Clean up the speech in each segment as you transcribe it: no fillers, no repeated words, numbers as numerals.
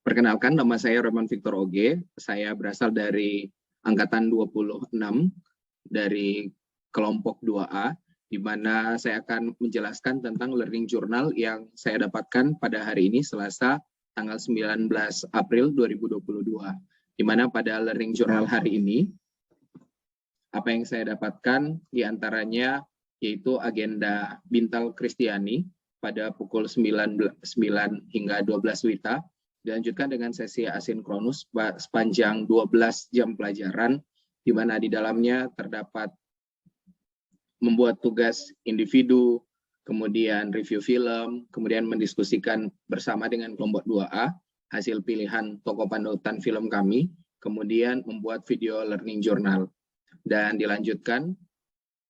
Perkenalkan, nama saya Roman Victor Oge. Saya berasal dari Angkatan 26 dari kelompok 2A, di mana saya akan menjelaskan tentang learning journal yang saya dapatkan pada hari ini, Selasa, tanggal 19 April 2022. Di mana pada learning journal hari ini, apa yang saya dapatkan diantaranya yaitu agenda Bintal Kristiani pada pukul 9 hingga 12 WITA, dilanjutkan dengan sesi asinkronus sepanjang 12 jam pelajaran, di mana di dalamnya terdapat membuat tugas individu, kemudian review film, kemudian mendiskusikan bersama dengan kelompok 2A, hasil pilihan tokoh panutan film kami, kemudian membuat video learning journal. Dan dilanjutkan,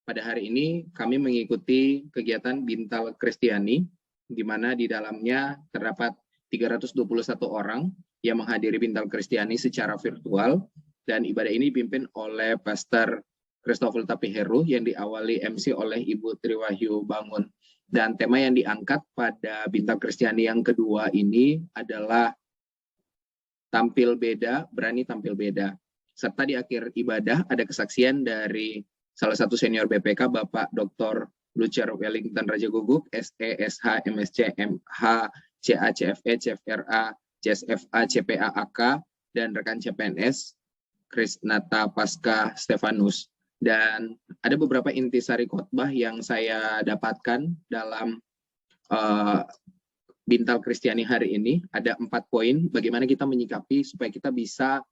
pada hari ini kami mengikuti kegiatan Bintal Kristiani, di mana di dalamnya terdapat 321 orang yang menghadiri Bintal Kristiani secara virtual, dan ibadah ini dipimpin oleh Pastor Christopher Tapiheru yang diawali MC oleh Ibu Triwahyu Bangun. Dan tema yang diangkat pada Bintal Kristiani yang kedua ini adalah tampil beda, berani tampil beda. Serta di akhir ibadah ada kesaksian dari salah satu senior BPK, Bapak Dr. Lucer Wellington Raja Guguk, SE, SH, MSc, MH, CA, CFE, CFRA, CSFA, CPA, AK, dan rekan CPNS, Krisnata Pasca Stefanus. Dan ada beberapa intisari khotbah yang saya dapatkan dalam Bintal Kristiani hari ini. Ada 4 poin bagaimana kita menyikapi supaya kita bisa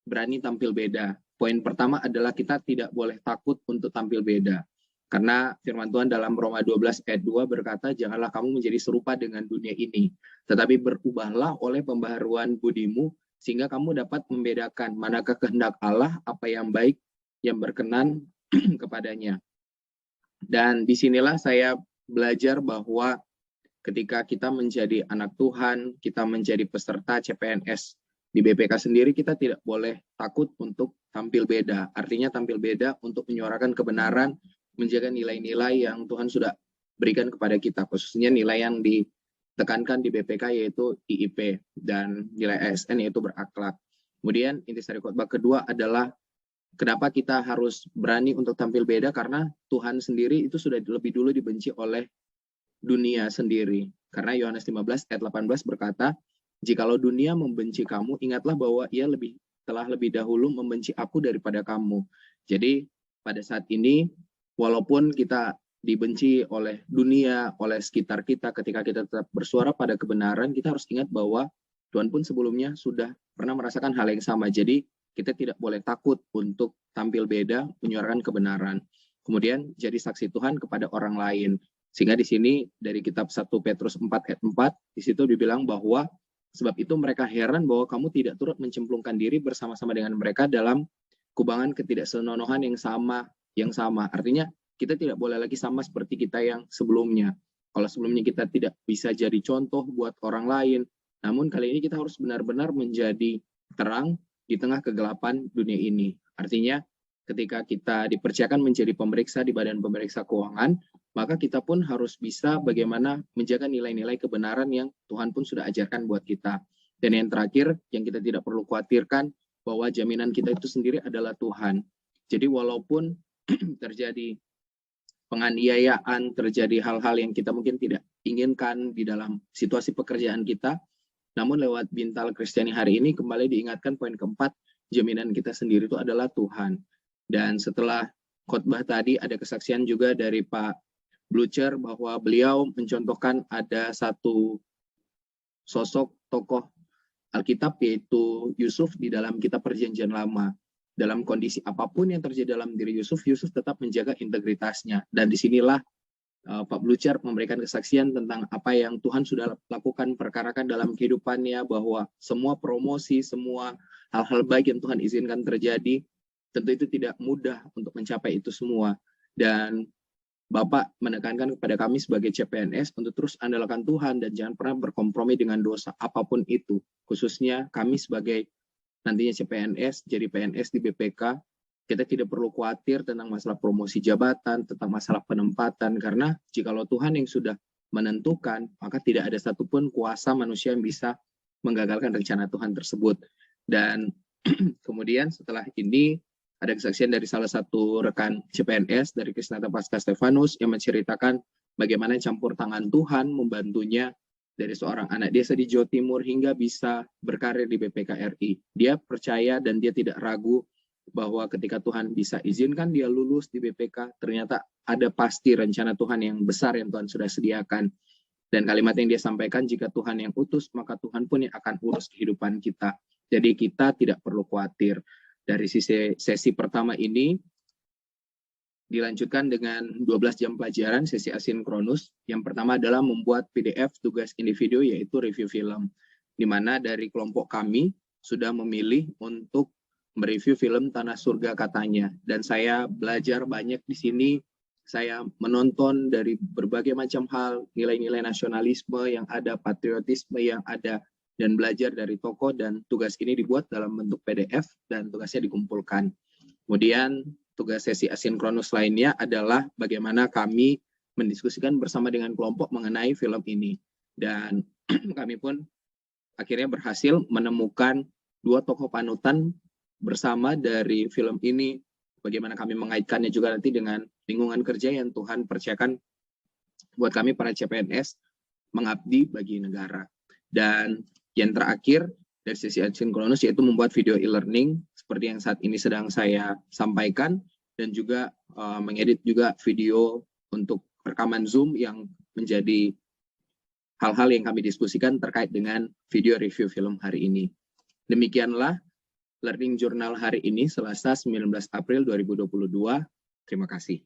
berani tampil beda. Poin pertama adalah kita tidak boleh takut untuk tampil beda. Karena firman Tuhan dalam Roma 12 ayat 2 berkata, janganlah kamu menjadi serupa dengan dunia ini, tetapi berubahlah oleh pembaharuan budimu, sehingga kamu dapat membedakan manakah kehendak Allah, apa yang baik, yang berkenan kepadanya. Dan disinilah saya belajar bahwa ketika kita menjadi anak Tuhan, kita menjadi peserta CPNS di BPK sendiri, kita tidak boleh takut untuk tampil beda. Artinya tampil beda untuk menyuarakan kebenaran, menjaga nilai-nilai yang Tuhan sudah berikan kepada kita, khususnya nilai yang ditekankan di BPK yaitu IIP dan nilai ASN yaitu berakhlak. Kemudian intisari khotbah kedua adalah kenapa kita harus berani untuk tampil beda, karena Tuhan sendiri itu sudah lebih dulu dibenci oleh dunia sendiri. Karena Yohanes 15 ayat 18 berkata, jikalau dunia membenci kamu, ingatlah bahwa ia telah lebih dahulu membenci aku daripada kamu. Jadi pada saat ini, walaupun kita dibenci oleh dunia, oleh sekitar kita, ketika kita tetap bersuara pada kebenaran, kita harus ingat bahwa Tuhan pun sebelumnya sudah pernah merasakan hal yang sama. Jadi kita tidak boleh takut untuk tampil beda, menyuarakan kebenaran. Kemudian jadi saksi Tuhan kepada orang lain. Sehingga di sini dari kitab 1 Petrus 4 ayat 4, di situ dibilang bahwa sebab itu mereka heran bahwa kamu tidak turut mencemplungkan diri bersama-sama dengan mereka dalam kubangan ketidaksenonohan yang sama. Artinya kita tidak boleh lagi sama seperti kita yang sebelumnya. Kalau sebelumnya kita tidak bisa jadi contoh buat orang lain, namun kali ini kita harus benar-benar menjadi terang di tengah kegelapan dunia ini. Artinya ketika kita dipercayakan menjadi pemeriksa di Badan Pemeriksa Keuangan, maka kita pun harus bisa bagaimana menjaga nilai-nilai kebenaran yang Tuhan pun sudah ajarkan buat kita. Dan yang terakhir, yang kita tidak perlu khawatirkan, bahwa jaminan kita itu sendiri adalah Tuhan. Jadi walaupun terjadi penganiayaan, terjadi hal-hal yang kita mungkin tidak inginkan di dalam situasi pekerjaan kita, namun lewat Bintal Kristiani hari ini kembali diingatkan poin keempat, jaminan kita sendiri itu adalah Tuhan. Dan setelah khotbah tadi ada kesaksian juga dari Pak Blucher bahwa beliau mencontohkan ada satu sosok tokoh Alkitab yaitu Yusuf di dalam kitab Perjanjian Lama. Dalam kondisi apapun yang terjadi dalam diri Yusuf, Yusuf tetap menjaga integritasnya. Dan disinilah Pak Blucher memberikan kesaksian tentang apa yang Tuhan sudah lakukan, perkarakan dalam kehidupannya, bahwa semua promosi, semua hal-hal baik yang Tuhan izinkan terjadi, tentu itu tidak mudah untuk mencapai itu semua. Dan Bapak menekankan kepada kami sebagai CPNS untuk terus andalkan Tuhan dan jangan pernah berkompromi dengan dosa apapun itu. Khususnya kami sebagai nantinya CPNS, jadi PNS di BPK, kita tidak perlu khawatir tentang masalah promosi jabatan, tentang masalah penempatan, karena jikalau Tuhan yang sudah menentukan, maka tidak ada satupun kuasa manusia yang bisa menggagalkan rencana Tuhan tersebut. Dan kemudian setelah ini ada kesaksian dari salah satu rekan CPNS dari Krisnata Pasca Stefanus yang menceritakan bagaimana campur tangan Tuhan membantunya dari seorang anak desa di Jawa Timur hingga bisa berkarir di BPKRI. Dia percaya dan dia tidak ragu bahwa ketika Tuhan bisa izinkan dia lulus di BPK, ternyata ada pasti rencana Tuhan yang besar yang Tuhan sudah sediakan. Dan kalimat yang dia sampaikan, jika Tuhan yang utus, maka Tuhan pun yang akan urus kehidupan kita. Jadi kita tidak perlu khawatir. Dari sesi pertama ini, dilanjutkan dengan 12 jam pelajaran sesi asinkronus. Yang pertama adalah membuat PDF tugas individu, yaitu review film. Di mana dari kelompok kami sudah memilih untuk mereview film Tanah Surga Katanya. Dan saya belajar banyak di sini. Saya menonton dari berbagai macam hal, nilai-nilai nasionalisme yang ada, patriotisme yang ada, dan belajar dari tokoh, dan tugas ini dibuat dalam bentuk PDF dan tugasnya dikumpulkan. Kemudian tugas sesi asinkronus lainnya adalah bagaimana kami mendiskusikan bersama dengan kelompok mengenai film ini. Dan kami pun akhirnya berhasil menemukan 2 tokoh panutan bersama dari film ini. Bagaimana kami mengaitkannya juga nanti dengan lingkungan kerja yang Tuhan percayakan buat kami para CPNS mengabdi bagi negara. Dan yang terakhir dari sesi asinkronus yaitu membuat video e-learning seperti yang saat ini sedang saya sampaikan, dan juga mengedit juga video untuk rekaman Zoom yang menjadi hal-hal yang kami diskusikan terkait dengan video review film hari ini. Demikianlah Learning Journal hari ini, Selasa 19 April 2022. Terima kasih.